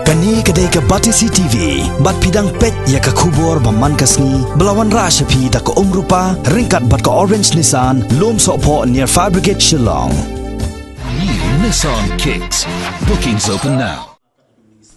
Kani kedai ke Batisi TV, bat pidang pet ya ke kubur baman kasni, belawan rashapi tak ke rupa, ringkat bat ke Orange Nissan, lom sokpo near Fire Brigade Shillong. New Nissan Kicks. Bookings open now.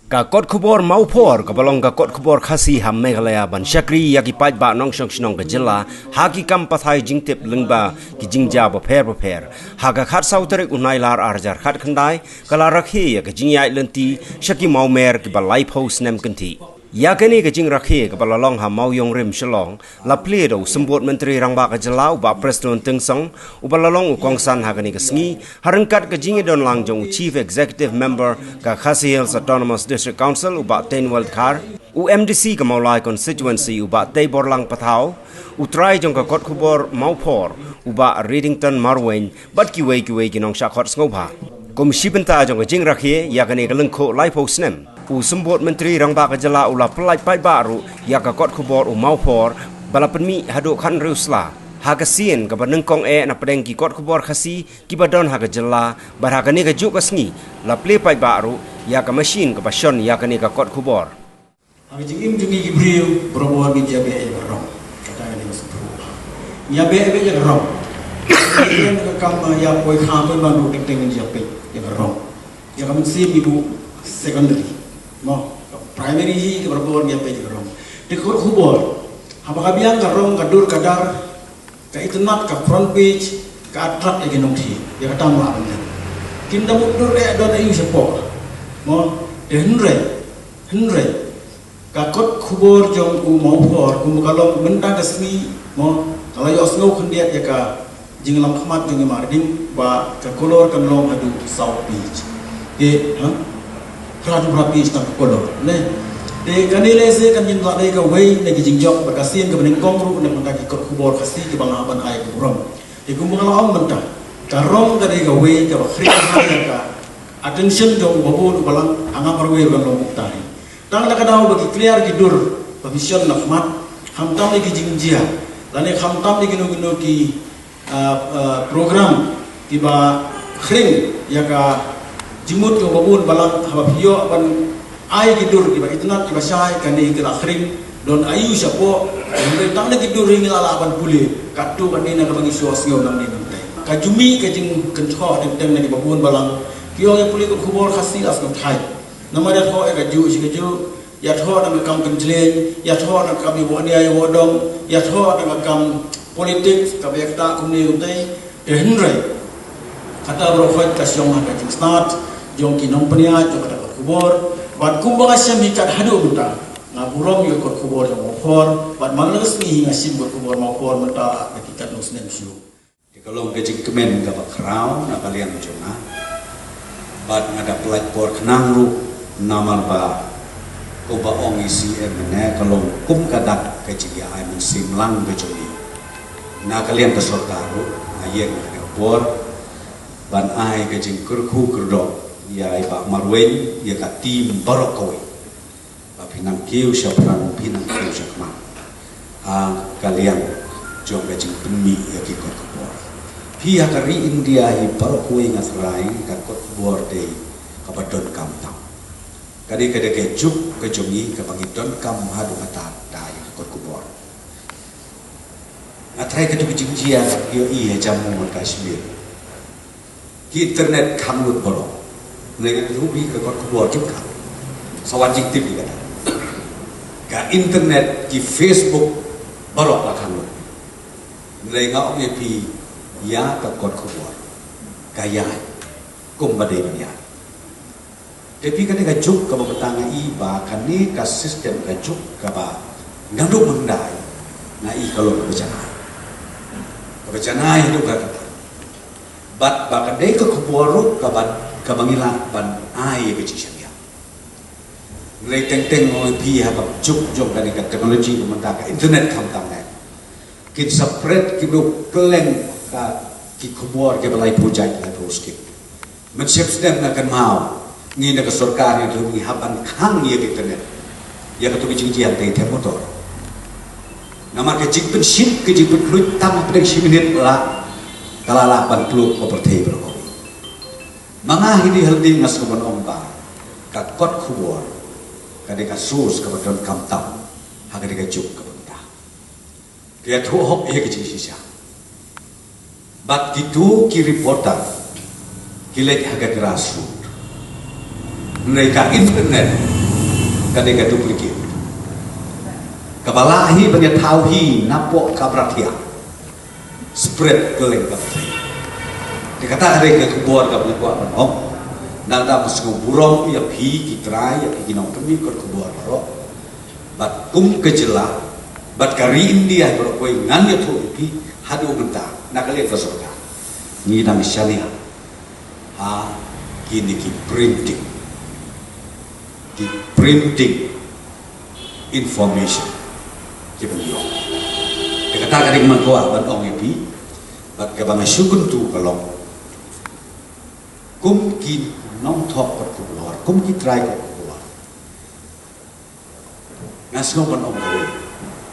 Kakot kubor maupor kabalong kakot kubor khasi ham Meghalaya ban Shakri yaki paj ba nong shong shnong ka jilla haki kam pathai jingtip lingba ki jingja ba pher haga khat sautere unai lar arjar khat khandai kala rakhi ya ka jingyai lenti shaki maumer ki ba life house nem kanti yakani ka jing rakhi ka balalong ha mauyong rim shalong la ple do sambot menteri rangba ka jala ba president tengsong ubalalong ukong san hagani ka sngi harangkat ka jingi don lang jong chief executive member ka Khasi Hills Autonomous District Council uba ten world car UMDC ka maulai constituency uba te borlang pathau utrai jong ka kot khubor maupor uba Readington Marwen bat ki wei kinong shakot ngobha komisi benta jong ka jing rakhi yakani ka lengkho life house nem Sembut menteri rangba ka jala ula pelai pai baru ya ka kot khubor maupor balapan mi haduk khan rusla hagasien ka banengkong na pedeng ki kot khubor khasi ki badon ha ka jala bar ha kani ka juk ka sngi la ple pai baru ya ka machine ka pasion ya kani ka kot khubor Abi jingim jungi gibriu brobo bi jabe e rom kata ni masbru ya be ya rom ya ka kam ya poi kham ba no teng jabe ya rom ya kam si ibu secondary mo primary hi ke berbuat dia pe rom de khubor apa kabiang ka rom ka dur kadar ka itnat ka front page ka atrak e genong thi ya kata mo an kinda mudur e don ayu sepo mo de henre ka kot khubor jong ku mau por ku kalong benta kasmi mo kalau yo snow khendiat ya ka jinglam khmat jong mardim ba ka kolor kan long adu south beach ke ha Ratu rapi istana kolor, ne. De kanile se kan jin tak ka wei ne ki jingjok berkasian ke benengkong ru ne mentaki kot kubor khasi ke bang aban ai ke burom. De kumbang laom mentah. Karong ka de ka wei ka khri ka attention jong babul balang anga parwe ban lo muktari. Tang la kadau bagi clear ki dur permission nakmat hamtam ki jingjia. Lane hamtam ki gino ki program tiba khring ya ka jimut ke babun balang habapio ban ai gidur di itnat di basai kani ke akhring don ayu sapo tang le gidur ring ala ban puli katu kan ni na bagi sosio nam ni nanti kajumi ke jing kencho tem di babun balang kio ye puli ko khubor khasi as kam thai nama dia tho e ka ju si ke ju ya tho na kam kenjle ya tho na kam bo ni ay wodong ya tho na kam politik ka bekta kumni utai henrai kata berofat kasyong ka jing start jong kinong pania jong kata kot kubor bat kumbang asyam hikat hadu buta ngaburom yo kot kubor jong mopor bat manglas ni ngasim kot kubor mopor mata hakikat no snem syu di kalong kejing kemen ka bakrau na kalian jona bat ngada pelat por kenang ru namal ba ko ba ong isi emne kalong kum kadak kejing ya ai musim lang bejoni na kalian ke sortaru ayeng ke bor ban ai kejing kurku kurdok ya iba marwen ya ka tim barokoy ba pinang kiu sya perang pinang kiu sya kman kalian jong bejing peni ya ki kot bor pia kari india hi barokoy ngasrai ka kot bor de ka badon kam tam kadi kade ke juk ke jongi ka bangidon kam hadu kata dai kot bor atrai ke tu jingjia yo i jamu kashmir ki internet kamut borok Nega tu bi ke kot kubor juga, sawan jing TV kata, ke internet di Facebook barok lah kan, nega orang pi ya ke kot kubor, kaya, kum badai banya. Tapi kan nega juk ke betanga iba, kan ni ke sistem ke juk ke ba, nganduk mendai, ngai kalau kebecanai itu kata, bat bakadai ke kubor ke bat kabangila ban ai ke cisia ngai teng oi pi ha bab juk jong kani ka teknologi menta ka internet kam tam ne kit spread ki do kleng ka ki khobor ke balai project na terus ki men sep stem na kan mau ni na ka sarkar ni tu ni haban khang ye internet ya ka tu jing jian te motor nama ke jing pen sim ke jing pen lut tam pedeng 10 minit la kala 80 property berko Mga hindi halding ngas kuman omba kakot kubor kadang kasus kebetulan kamtam kadang juk kebetulan dia tu hok ia kecil sisa bat gitu kiri portal kilet harga grassroots mereka internet kadang duplicate kabalahi banyak tauhi napok kabratia spread keleng kabratia dikata ada ke kubur ke kuat menong nada masuk burung ya pi kitrai ya kinong kami ke kubur ro bat kum kejela bat kari India kalau kau ngan ya tu pi hadu mentah nak lihat surga ni nama syariah kini ki printing information Jepang dikata kadang mentua ban epi bat kabang syukun tu kalau kum ki nong thok kot keluar kum ki try kot keluar ngasno ban kau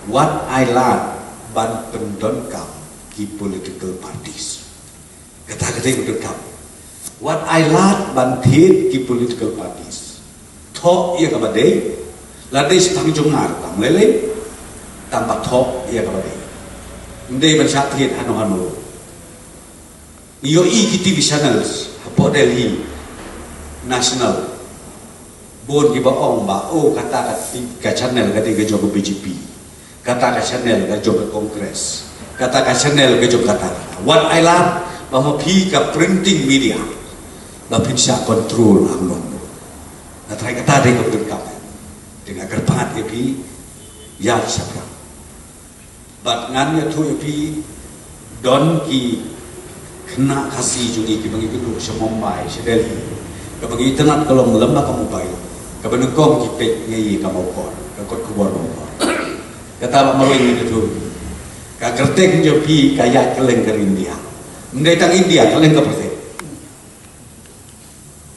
what I learned ban pendon kam ki political parties kata pendon kam what I learned ban thit ki political parties thok ia kabadai ladai setang jongar tam lele tanpa thok ia kabadai ndai ban sathiat hanu iyo ki TV channels hapo Delhi national bon ki ba ong ba kata ka channel ka tiga job BJP kata ka channel ka job Congress kata ka channel ka job kata what I love bahwa pi ka printing media ba bisa control ang long na try kata dai ko dekat dengan kerpat pi ya siapa bat ngan ya tu pi don ki kena kasih juga ki bagi itu semua Mumbai sedeli ke bagi internet kalau melembah kamu baik ke benengkong ki pek ngai kamu kor ke kot kubur kor kata pak marwin itu ka kertek jo pi kaya keleng ke India ndai tang India keleng ke persen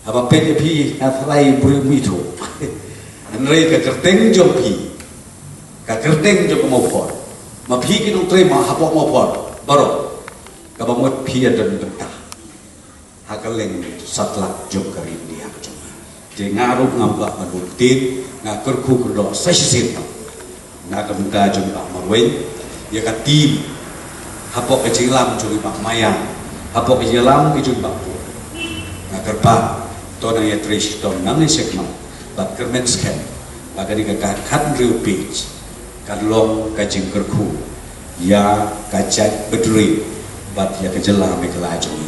apa pek pi afrai buri itu ndai ka kertek jo pi ka kertek jo kamu kor ma pi ki nong terima hapok mau kor baru kabamot pia dan betah hakaleng satlak jom ke India cuma je ngaruh ngambak manutin ngakur ku kedok sesisin ngakamta jom pak marwen ya ka tim hapok kejilam jom pak mayang hapok kejilam ki jom pak ngakar pak tona ya trish ton nang sekma bat kermen scan bagari ka kat real page kadlong kajing kerku ya kacak bedri bat ya kejela me kelajung